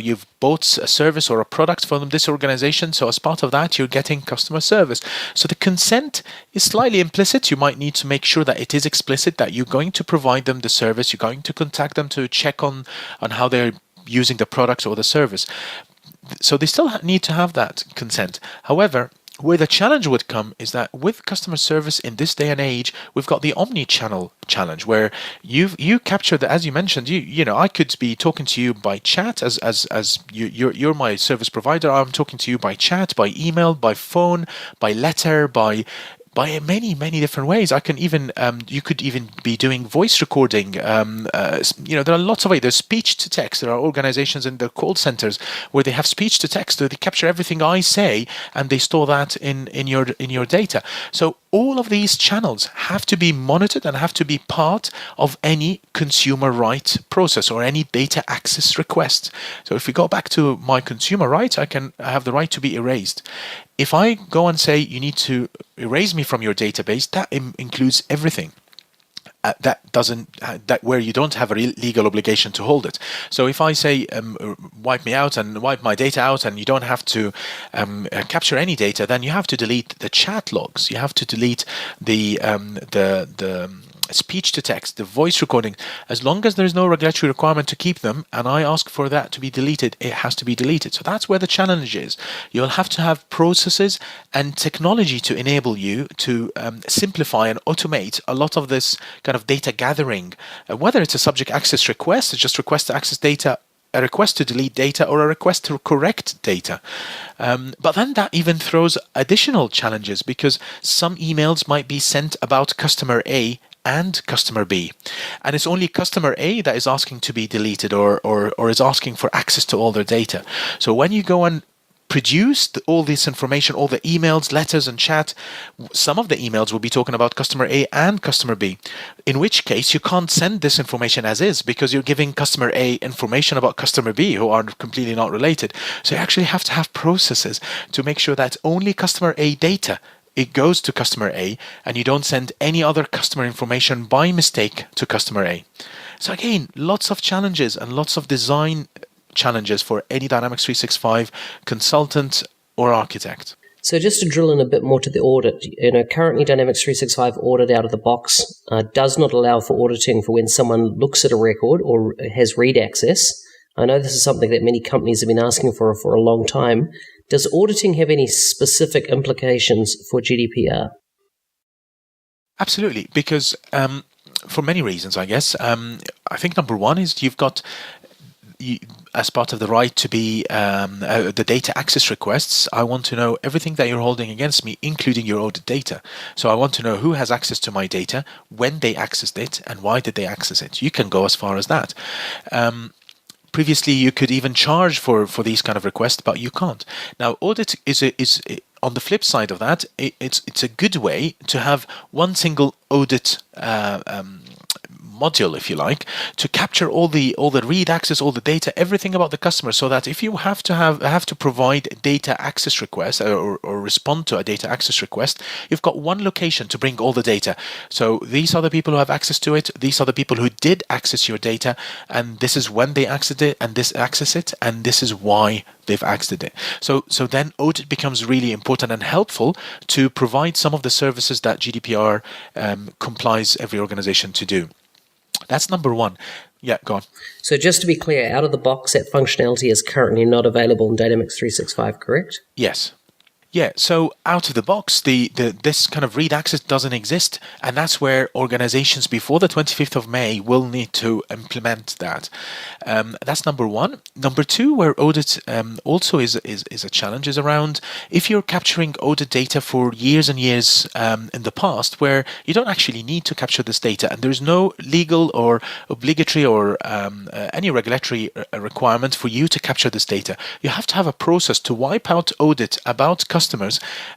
you've bought a service or a product from this organization. So as part of that, you're getting customer service. So the consent is slightly implicit. You might need to make sure that it is explicit, that you're going to provide them the service. You're going to contact them to check on how they're using the product or the service. So they still need to have that consent. However, where the challenge would come is that with customer service in this day and age, we've got the omni-channel challenge where you capture the, as you mentioned, I could be talking to you by chat as you're my service provider. I'm talking to you by chat, by email, by phone, by letter, by many, many different ways. I can even, you could even be doing voice recording. There are lots of ways. There's speech to text. There are organizations in their call centers where they have speech to text. They capture everything I say and they store that in your data. So all of these channels have to be monitored and have to be part of any consumer right process or any data access request. So if we go back to my consumer rights, I have the right to be erased. If I go and say you need to erase me from your database, that includes everything. That where you don't have a legal obligation to hold it. So if I say wipe me out and wipe my data out, and you don't have to capture any data, then you have to delete the chat logs. You have to delete the speech to text, the voice recording. As long as there's no regulatory requirement to keep them, and I ask for that to be deleted, it has to be deleted. So that's where the challenge is. You'll have to have processes and technology to enable you to simplify and automate a lot of this kind of data gathering, whether it's a subject access request, it's just request to access data, a request to delete data, or a request to correct data. But then that even throws additional challenges, because some emails might be sent about customer A and customer B, and it's only customer A that is asking to be deleted or is asking for access to all their data. So when you go and produce all this information, all the emails, letters, and chat. Some of the emails will be talking about customer A and customer B, in which case you can't send this information as is because you're giving customer A information about customer B who are completely not related. So you actually have to have processes to make sure that only customer A data, it goes to customer A, and you don't send any other customer information by mistake to customer A. So again, lots of challenges and lots of design challenges for any Dynamics 365 consultant or architect. So just to drill in a bit more to the audit, currently Dynamics 365 audit out of the box does not allow for auditing for when someone looks at a record or has read access. I know this is something that many companies have been asking for a long time. Does auditing have any specific implications for GDPR? Absolutely, because for many reasons, I guess. I think number one is you've got, as part of the right to be the data access requests, I want to know everything that you're holding against me, including your audit data. So I want to know who has access to my data, when they accessed it, and why did they access it. You can go as far as that. Previously, you could even charge for these kind of requests, but you can't. Now, audit is on the flip side of that. It's a good way to have one single audit module, if you like, to capture all the read access, all the data, everything about the customer, so that if you have to provide data access requests or respond to a data access request, you've got one location to bring all the data. So these are the people who have access to it. These are the people who did access your data, and this is when they accessed it, and this is why they've accessed it. So then audit becomes really important and helpful to provide some of the services that GDPR complies every organization to do. That's number one. Yeah, go on. So just to be clear, out of the box, that functionality is currently not available in Dynamics 365, correct? Yes. Yeah, so out of the box, this kind of read access doesn't exist, and that's where organizations before the 25th of May will need to implement that. That's number one. Number two, where audit also is a challenge, is around if you're capturing audit data for years and years in the past, where you don't actually need to capture this data, and there's no legal or obligatory or any regulatory requirement for you to capture this data. You have to have a process to wipe out audit about customers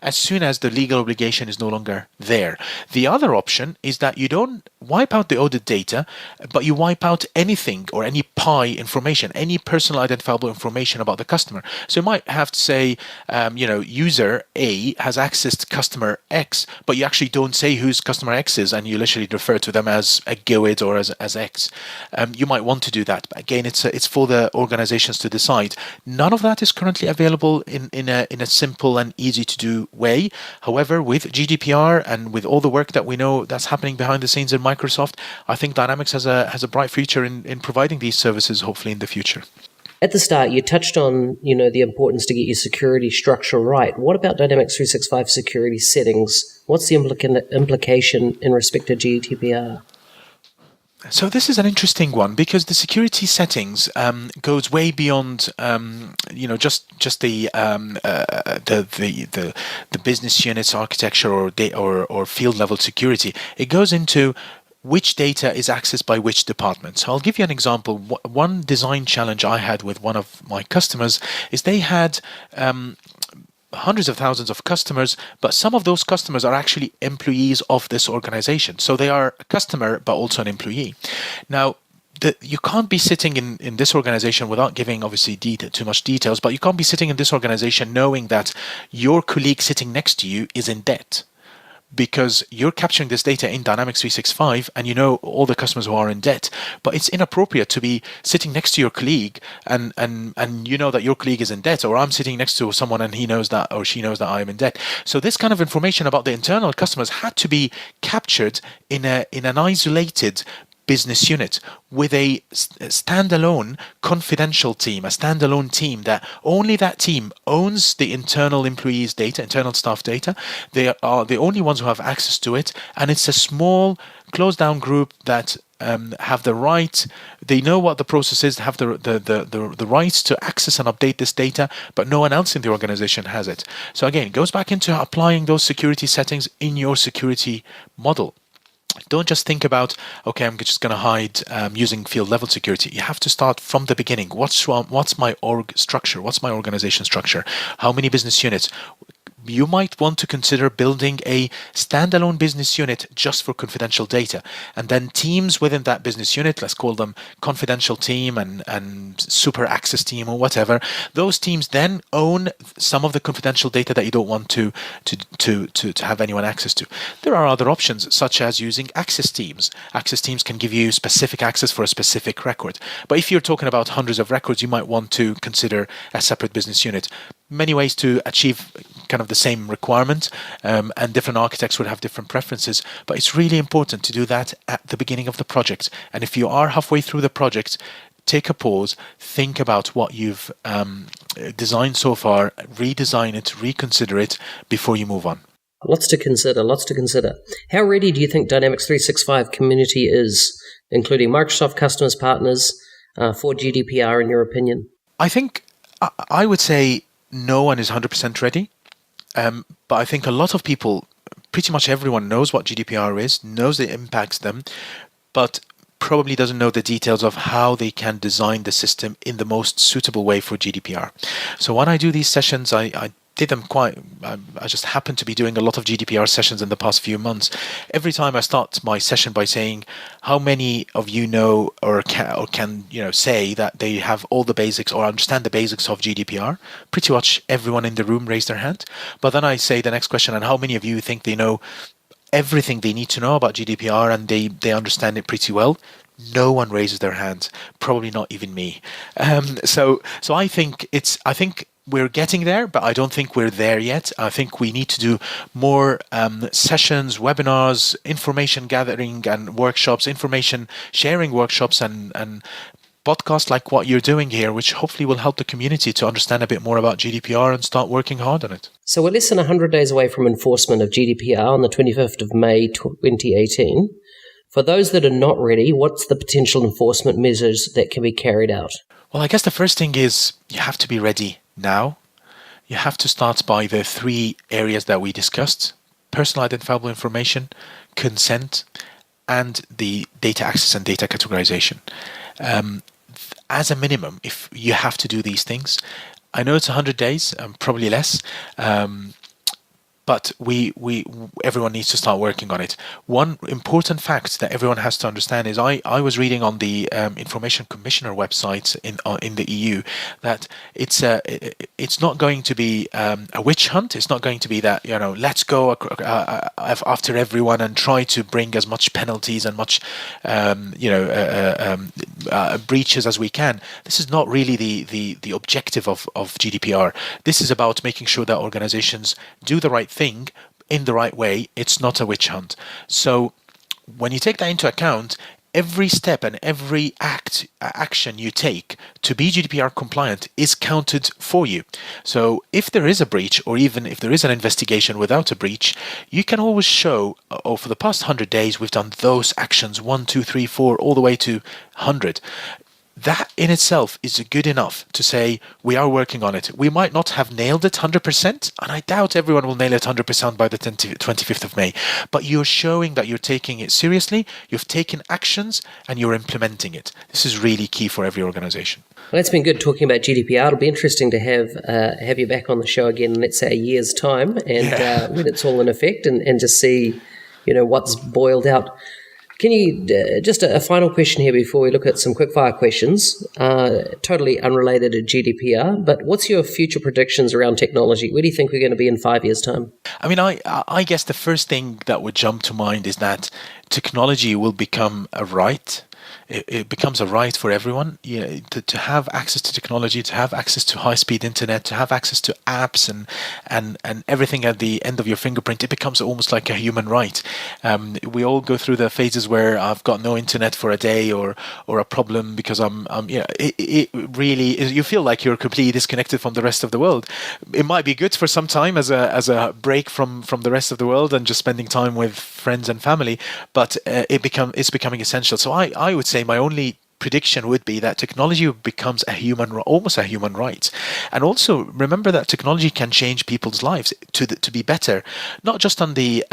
as soon as the legal obligation is no longer there. The other option is that you don't wipe out the audit data, but you wipe out anything or any PI information, any personal identifiable information about the customer. So you might have to say, user A has accessed customer X, but you actually don't say whose customer X is, and you literally refer to them as a GUID or as X. You might want to do that, but again, it's for the organizations to decide. None of that is currently available in a simple and easy to do way. However, with GDPR and with all the work that we know that's happening behind the scenes in Microsoft, I think Dynamics has a bright future in providing these services, hopefully in the future. At the start, you touched on, the importance to get your security structure right. What about Dynamics 365 security settings? What's the implication in respect to GDPR? So this is an interesting one, because the security settings goes way beyond just the business units architecture or field level security. It goes into which data is accessed by which department. So I'll give you an example. One design challenge I had with one of my customers is they had hundreds of thousands of customers, but some of those customers are actually employees of this organization. So they are a customer, but also an employee. Now, you can't be sitting in this organization without giving, obviously, too much details, but you can't be sitting in this organization knowing that your colleague sitting next to you is in debt, because you're capturing this data in Dynamics 365 and you know all the customers who are in debt. But it's inappropriate to be sitting next to your colleague and you know that your colleague is in debt, or I'm sitting next to someone and he knows that, or she knows that I am in debt. So this kind of information about the internal customers had to be captured in an isolated business unit with a standalone confidential team, a standalone team that only that team owns the internal employees' data, internal staff data. They are the only ones who have access to it, and it's a small closed down group that have the right, they know what the process is, have the rights to access and update this data, but no one else in the organization has it. So again, it goes back into applying those security settings in your security model. don't just think about, okay, I'm just going to hide using field level security. You have to start from the beginning. What's my org structure? What's my organization structure? How many business units? You might want to consider building a standalone business unit just for confidential data, and then teams within that business unit, let's call them confidential team and super access team or whatever. Those teams then own some of the confidential data that you don't want to have anyone access to. There are other options, such as using access teams. Access teams can give you specific access for a specific record. But if you're talking about hundreds of records, you might want to consider a separate business unit. Many ways to achieve kind of the same requirement, and different architects would have different preferences, but it's really important to do that at the beginning of the project. And if you are halfway through the project, take a pause, think about what you've designed so far, redesign it, reconsider it before you move on. Lots to consider. How ready do you think Dynamics 365 community is, including Microsoft customers, partners, for GDPR, in your opinion? I think I would say no one is 100% ready. But I think a lot of people, pretty much everyone knows what GDPR is, knows it impacts them, but probably doesn't know the details of how they can design the system in the most suitable way for GDPR. So when I do these sessions, I did them I just happened to be doing a lot of GDPR sessions in the past few months. Every time I start my session by saying, how many of you know or can say that they have all the basics or understand the basics of GDPR? Pretty much everyone in the room raised their hand. But then I say the next question, and how many of you think they know everything they need to know about GDPR and they understand it pretty well? No one raises their hand, probably not even me. So I think we're getting there, but I don't think we're there yet. I think we need to do more sessions, webinars, information gathering and workshops, information sharing workshops and podcasts like what you're doing here, which hopefully will help the community to understand a bit more about GDPR and start working hard on it. So we're less than 100 days away from enforcement of GDPR on the 25th of May 2018. For those that are not ready, what's the potential enforcement measures that can be carried out? Well, I guess the first thing is you have to be ready now. You have to start by the 3 areas that we discussed: personal identifiable information, consent, and the data access and data categorization. As a minimum, if you have to do these things, I know it's 100 days, probably less, but everyone needs to start working on it. One important fact that everyone has to understand is I was reading on the Information Commissioner website in the EU that it's not going to be a witch hunt. It's not going to be that let's go after everyone and try to bring as much penalties and much breaches as we can. This is not really the objective of GDPR. This is about making sure that organizations do the right thing in the right way. It's not a witch hunt. So when you take that into account, every step and every action you take to be GDPR compliant is counted for you. So if there is a breach, or even if there is an investigation without a breach, you can always show, for the past 100 days, we've done those actions, 1, 2, 3, 4, all the way to 100. That in itself is good enough to say we are working on it. We might not have nailed it 100%, and I doubt everyone will nail it 100% by the 25th of May, but you're showing that you're taking it seriously, you've taken actions, and you're implementing it. This is really key for every organization. Well, it's been good talking about GDPR. It'll be interesting to have you back on the show again in, let's say, a year's time, and when it's all in effect, and just see what's boiled out. Can you, just a final question here before we look at some quickfire questions, totally unrelated to GDPR, but what's your future predictions around technology? Where do you think we're going to be in 5 years' time? I mean, I guess the first thing that would jump to mind is that technology will become a right. It becomes a right for everyone, to have access to technology, to have access to high-speed internet, to have access to apps and everything at the end of your fingerprint. It becomes almost like a human right. We all go through the phases where I've got no internet for a day or a problem because it really is, you feel like you're completely disconnected from the rest of the world. It might be good for some time as a break from the rest of the world and just spending time with friends and family, but it's becoming essential. So I would say my only prediction would be that technology becomes almost a human right. And also remember that technology can change people's lives to be better, not just on the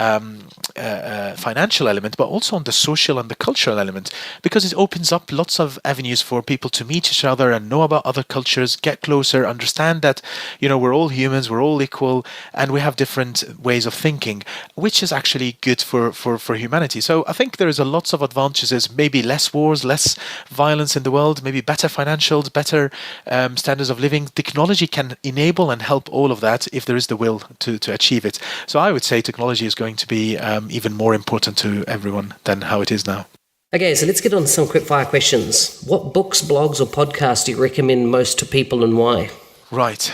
financial element, but also on the social and the cultural element, because it opens up lots of avenues for people to meet each other and know about other cultures, get closer, understand that, we're all humans, we're all equal, and we have different ways of thinking, which is actually good for humanity. So I think there's a lots of advantages, maybe less wars, less violence in the world, maybe better financials, better standards of living. Technology can enable and help all of that if there is the will to achieve it. So I would say technology is going to be even more important to everyone than how it is now. Okay, so let's get on to some quick fire questions. What books, blogs, or podcasts do you recommend most to people and why? Right.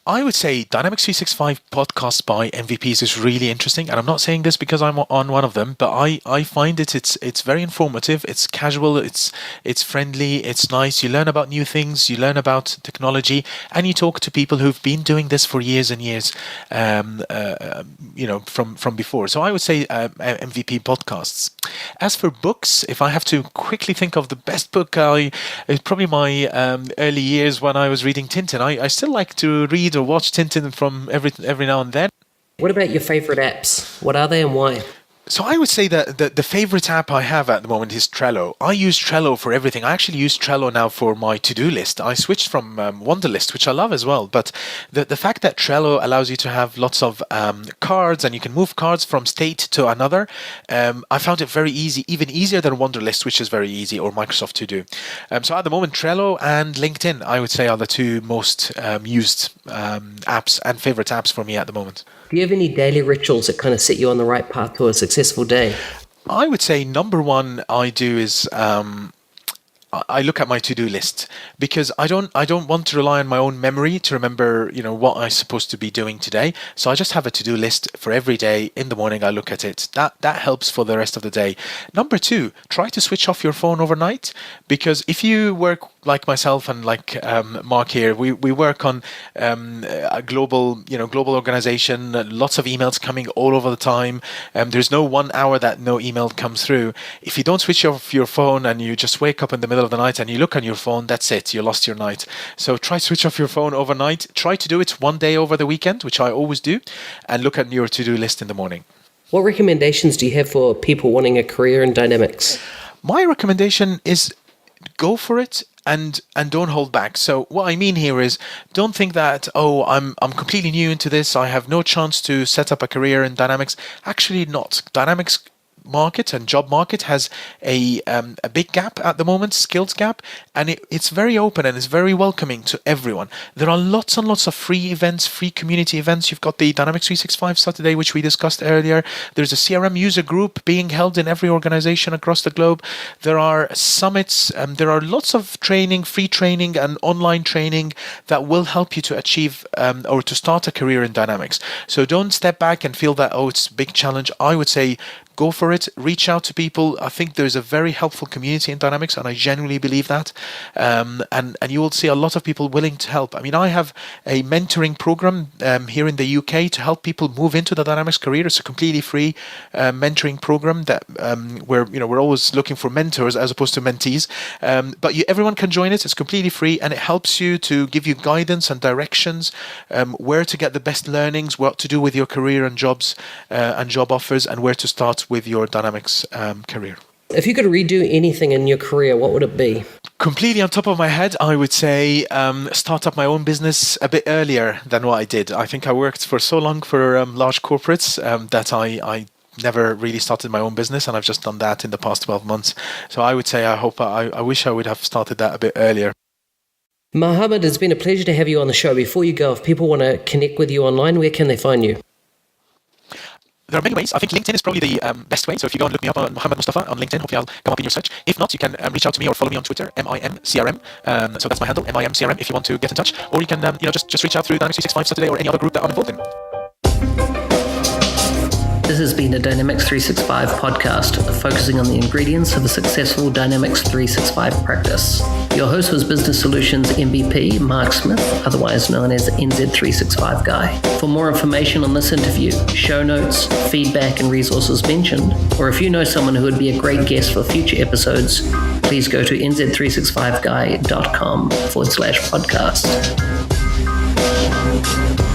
I would say Dynamics 365 podcast by MVPs is really interesting, and I'm not saying this because I'm on one of them, but I find it's very informative. It's casual. It's friendly. It's nice. You learn about new things. You learn about technology, and you talk to people who've been doing this for years and years. From before. So I would say MVP podcasts. As for books, if I have to quickly think of the best book, it's probably my early years when I was reading Tintin. I still like to read or watch Tintin from every now and then. What about your favorite apps? What are they and why? So I would say that the favorite app I have at the moment is Trello. I use Trello for everything. I actually use Trello now for my to-do list. I switched from Wunderlist, which I love as well. But the fact that Trello allows you to have lots of cards and you can move cards from state to another, I found it very easy, even easier than Wunderlist, which is very easy, or Microsoft To Do. So at the moment, Trello and LinkedIn, I would say, are the two most used apps and favorite apps for me at the moment. Do you have any daily rituals that kind of set you on the right path to a successful day? I would say number one I do is I look at my to-do list, because I don't want to rely on my own memory to remember, what I'm supposed to be doing today. So I just have a to-do list for every day. In the morning, I look at it. That helps for the rest of the day. Number two, try to switch off your phone overnight, because if you work like myself and like Mark here, we work on a global organization, lots of emails coming all over the time. There's no 1 hour that no email comes through. If you don't switch off your phone and you just wake up in the middle of the night and you look on your phone, that's it. You lost your night. So try to switch off your phone overnight. Try to do it one day over the weekend, which I always do, and look at your to-do list in the morning. What recommendations do you have for people wanting a career in Dynamics? My recommendation is go for it. And don't hold back. So what I mean here is, don't think that, I'm completely new into this, I have no chance to set up a career in Dynamics. Actually not. Dynamics market and job market has a big gap at the moment, skills gap, and it's very open and it's very welcoming to everyone. There are lots and lots of free events, free community events. You've got the Dynamics 365 Saturday, which we discussed earlier. There's a CRM user group being held in every organization across the globe. There are summits, there are lots of training, free training and online training that will help you to achieve or to start a career in Dynamics. So don't step back and feel that, it's a big challenge. I would say go for it, reach out to people. I think there's a very helpful community in Dynamics, and I genuinely believe that. And you will see a lot of people willing to help. I mean, I have a mentoring program here in the UK to help people move into the Dynamics career. It's a completely free mentoring program that where we're always looking for mentors as opposed to mentees. But everyone can join it. It's completely free, and it helps you to give you guidance and directions, where to get the best learnings, what to do with your career and jobs and job offers, and where to start with your Dynamics career. If you could redo anything in your career, what would it be? Completely on top of my head, I would say start up my own business a bit earlier than what I did. I think I worked for so long for large corporates that I never really started my own business, and I've just done that in the past 12 months. So I would say I wish I would have started that a bit earlier. Mohamed, it's been a pleasure to have you on the show. Before you go, if people want to connect with you online, where can they find you? There are many ways. I think LinkedIn is probably the best way. So if you go and look me up on Mohamed Mostafa on LinkedIn, hopefully I'll come up in your search. If not, you can reach out to me or follow me on Twitter, MIMCRM. So that's my handle, MIMCRM, if you want to get in touch. Or you can just reach out through Dynamics 365 Saturday or any other group that I'm involved in. This has been a Dynamics 365 podcast focusing on the ingredients of a successful Dynamics 365 practice. Your host was Business Solutions MVP Mark Smith, otherwise known as NZ365 Guy. For more information on this interview, show notes, feedback and resources mentioned, or if you know someone who would be a great guest for future episodes, please go to nz365guy.com/podcast.